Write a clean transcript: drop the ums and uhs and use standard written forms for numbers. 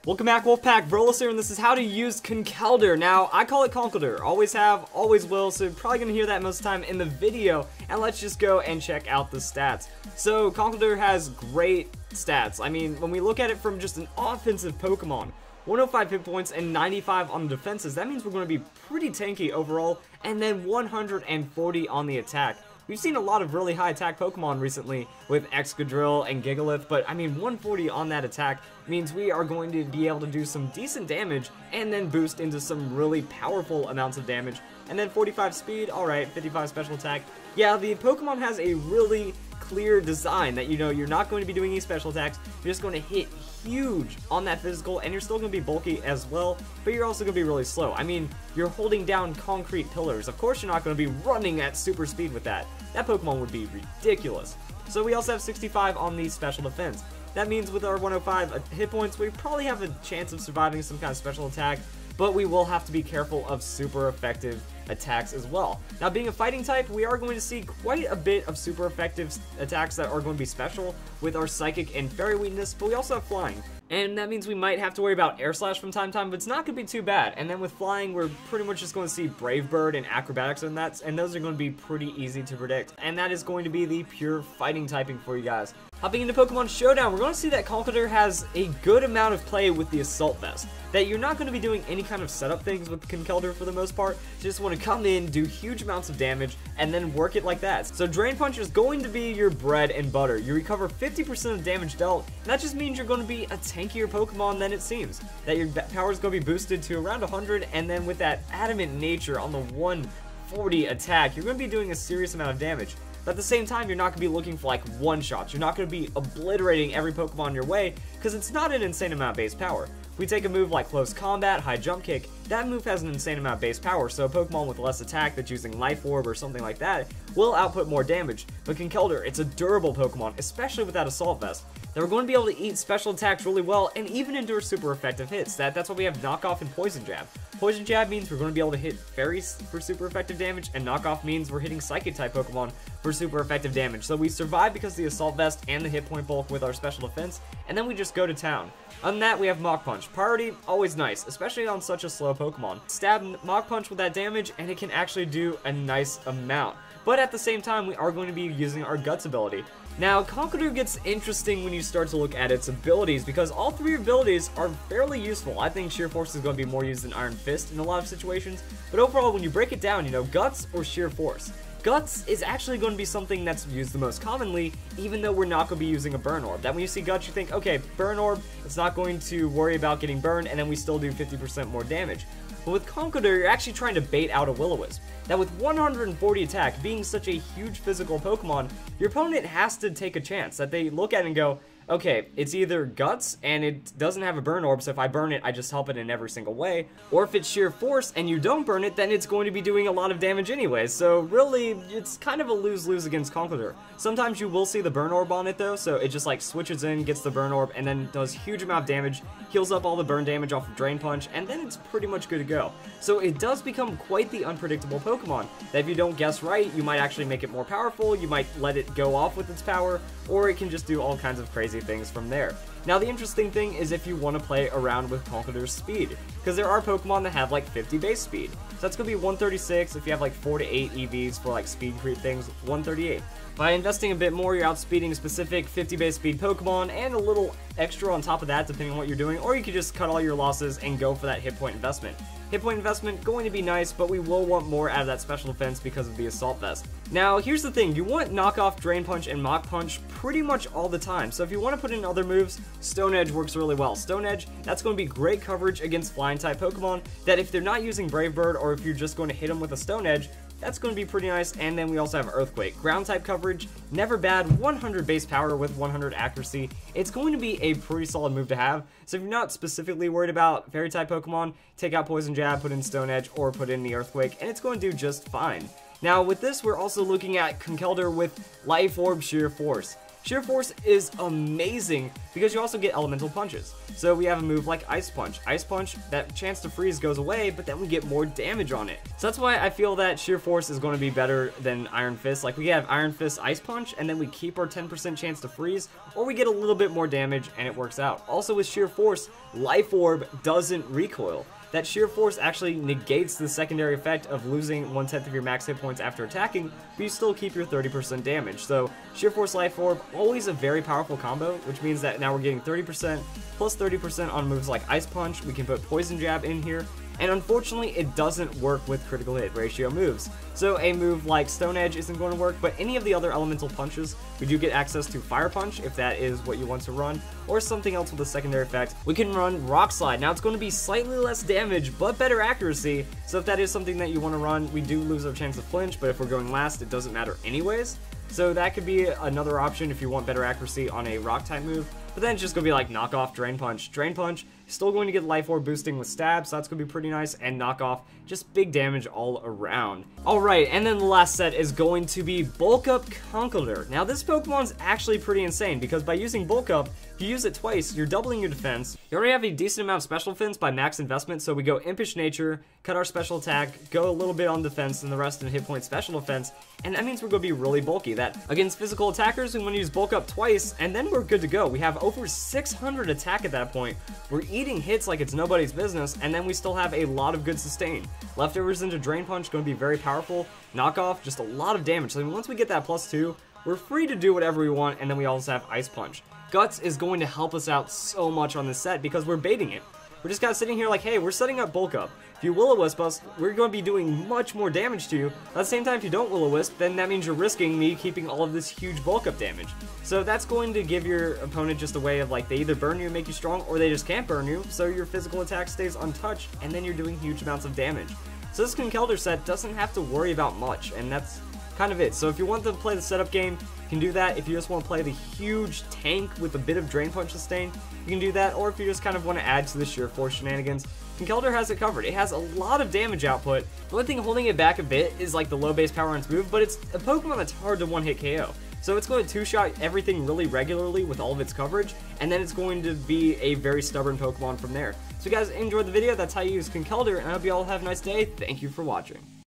Welcome back, Wolfpack. Vrolas here, and this is how to use Conkeldurr. Now, I call it Conkeldurr. Always have, always will, so you're probably going to hear that most of the time in the video. And let's just go and check out the stats. So, Conkeldurr has great stats. I mean, when we look at it from just an offensive Pokemon, 105 hit points and 95 on the defenses, that means we're going to be pretty tanky overall, and then 140 on the attack. We've seen a lot of really high attack Pokemon recently with Excadrill and Gigalith, but I mean 140 on that attack means we are going to be able to do some decent damage and then boost into some really powerful amounts of damage. And then 45 speed, alright, 55 special attack. Yeah, the Pokemon has a really clear design that, you know, you're not going to be doing any special attacks, you're just going to hit huge on that physical, and you're still going to be bulky as well, but you're also going to be really slow. I mean, you're holding down concrete pillars. Of course you're not going to be running at super speed with that. That Pokemon would be ridiculous. So we also have 65 on the special defense. That means with our 105 hit points, we probably have a chance of surviving some kind of special attack, but we will have to be careful of super effective attacks as well. Now, being a fighting type, we are going to see quite a bit of super effective attacks that are going to be special with our psychic and fairy weakness, but we also have flying. And that means we might have to worry about Air Slash from time to time, but it's not going to be too bad. And then with flying, we're pretty much just going to see Brave Bird and Acrobatics and those are going to be pretty easy to predict. And that is going to be the pure fighting typing for you guys. Hopping into Pokemon Showdown, we're going to see that Conkeldurr has a good amount of play with the Assault Vest. That you're not going to be doing any kind of setup things with Conkeldurr for the most part. You just want to come in, do huge amounts of damage, and then work it like that. So Drain Punch is going to be your bread and butter. You recover 50% of damage dealt, and that just means you're going to be a tankier Pokemon than it seems. That your power is going to be boosted to around 100, and then with that adamant nature on the 140 attack, you're going to be doing a serious amount of damage. But at the same time, you're not going to be looking for like one-shots. You're not going to be obliterating every Pokemon your way, because it's not an insane amount of base power. If we take a move like Close Combat, High Jump Kick, that move has an insane amount of base power, so a Pokemon with less attack that's using Life Orb or something like that will output more damage. But Conkeldurr, it's a durable Pokemon, especially with that Assault Vest. That we're going to be able to eat special attacks really well and even endure super effective hits. That's why we have Knockoff and Poison Jab. Poison Jab means we're going to be able to hit Fairies for super effective damage, and Knockoff means we're hitting Psychic-type Pokemon for super effective damage. So we survive because of the Assault Vest and the hit point bulk with our special defense, and then we just go to town. Other than that, we have Mach Punch. Priority, always nice, especially on such a slow Pokemon. Stab Mach Punch with that damage, and it can actually do a nice amount. But at the same time, we are going to be using our Guts ability. Now, Conkeldurr gets interesting when you start to look at its abilities, because all three abilities are fairly useful. I think Sheer Force is going to be more used than Iron Fist in a lot of situations, but overall, when you break it down, you know, Guts or Sheer Force. Guts is actually going to be something that's used the most commonly, even though we're not going to be using a Burn Orb. That when you see Guts, you think, okay, Burn Orb, it's not going to worry about getting burned, and then we still do 50% more damage. But with Conkeldurr, you're actually trying to bait out a Will-O-Wisp. That with 140 attack, being such a huge physical Pokemon, your opponent has to take a chance. That they look at it and go, okay, it's either Guts and it doesn't have a Burn Orb, so if I burn it, I just help it in every single way. Or if it's Sheer Force and you don't burn it, then it's going to be doing a lot of damage anyway. So really, it's kind of a lose-lose against Conkeldurr. Sometimes you will see the Burn Orb on it though, so it just like switches in, gets the Burn Orb, and then does huge amount of damage, heals up all the burn damage off of Drain Punch, and then it's pretty much good to go. So it does become quite the unpredictable Pokemon, that if you don't guess right, you might actually make it more powerful, you might let it go off with its power, or it can just do all kinds of crazy things from there. Now the interesting thing is if you want to play around with Conkeldurr's speed, because there are Pokemon that have like 50 base speed. So that's going to be 136 if you have like 4 to 8 EVs for like speed creep things, 138. By investing a bit more, you're outspeeding specific 50 base speed Pokemon and a little extra on top of that depending on what you're doing, or you could just cut all your losses and go for that hit point investment. Hit point investment going to be nice, but we will want more out of that special defense because of the Assault Vest. Now, here's the thing, you want Knockoff, Drain Punch, and Mach Punch pretty much all the time, so if you want to put in other moves, Stone Edge works really well. Stone Edge, that's going to be great coverage against Flying-type Pokemon, that if they're not using Brave Bird, or if you're just going to hit them with a Stone Edge, that's going to be pretty nice. And then we also have Earthquake. Ground type coverage, never bad, 100 base power with 100 accuracy. It's going to be a pretty solid move to have. So if you're not specifically worried about Fairy type Pokemon, take out Poison Jab, put in Stone Edge, or put in the Earthquake, and it's going to do just fine. Now with this, we're also looking at Conkeldurr with Life Orb Sheer Force. Sheer Force is amazing because you also get elemental punches. So we have a move like Ice Punch. Ice Punch, that chance to freeze goes away, but then we get more damage on it. So that's why I feel that Sheer Force is going to be better than Iron Fist. Like, we have Iron Fist Ice Punch, and then we keep our 10% chance to freeze, or we get a little bit more damage, and it works out. Also with Sheer Force, Life Orb doesn't recoil. That Sheer Force actually negates the secondary effect of losing 1/10 of your max hit points after attacking, but you still keep your 30% damage. So Sheer Force Life Orb, always a very powerful combo, which means that now we're getting 30% plus 30% on moves like Ice Punch. We can put Poison Jab in here, and unfortunately it doesn't work with critical hit ratio moves. So a move like Stone Edge isn't going to work, but any of the other elemental punches, we do get access to Fire Punch if that is what you want to run, or something else with a secondary effect. We can run Rock Slide. Now it's going to be slightly less damage, but better accuracy, so if that is something that you want to run, we do lose our chance to flinch, but if we're going last, it doesn't matter anyways. So that could be another option if you want better accuracy on a rock type move. But then it's just going to be like knock off Drain Punch. Drain Punch, still going to get Life Orb boosting with Stab, so that's going to be pretty nice, and knock off, just big damage all around. Alright, and then the last set is going to be Bulk Up Conkeldurr. Now this Pokemon's actually pretty insane, because by using Bulk Up, if you use it twice, you're doubling your defense. You already have a decent amount of special defense by max investment, so we go Impish Nature, cut our special attack, go a little bit on defense, and the rest in hit point special defense, and that means we're going to be really bulky. That against physical attackers, we want to use Bulk Up twice, and then we're good to go. We have over 600 attack at that point. We're eating hits like it's nobody's business, and then we still have a lot of good sustain. Leftovers into Drain Punch, going to be very powerful. Knockoff, just a lot of damage. So once we get that +2, we're free to do whatever we want, and then we also have Ice Punch. Guts is going to help us out so much on this set because we're baiting it. We're just kind of sitting here like, hey, we're setting up Bulk Up. If you Will-O-Wisp us, we're going to be doing much more damage to you. At the same time, if you don't Will-O-Wisp, then that means you're risking me keeping all of this huge Bulk Up damage. So that's going to give your opponent just a way of like, they either burn you and make you strong, or they just can't burn you, so your physical attack stays untouched, and then you're doing huge amounts of damage. So this Conkeldurr set doesn't have to worry about much, and that's kind of it. So if you want to play the setup game, you can do that. If you just want to play the huge tank with a bit of Drain Punch sustain, you can do that. Or if you just kind of want to add to the Sheer Force shenanigans, Conkeldurr has it covered. It has a lot of damage output. The only thing holding it back a bit is like the low base power on its move, but it's a Pokemon that's hard to one-hit KO. So it's going to two-shot everything really regularly with all of its coverage, and then it's going to be a very stubborn Pokemon from there. So if you guys enjoyed the video, that's how you use Conkeldurr, and I hope you all have a nice day. Thank you for watching.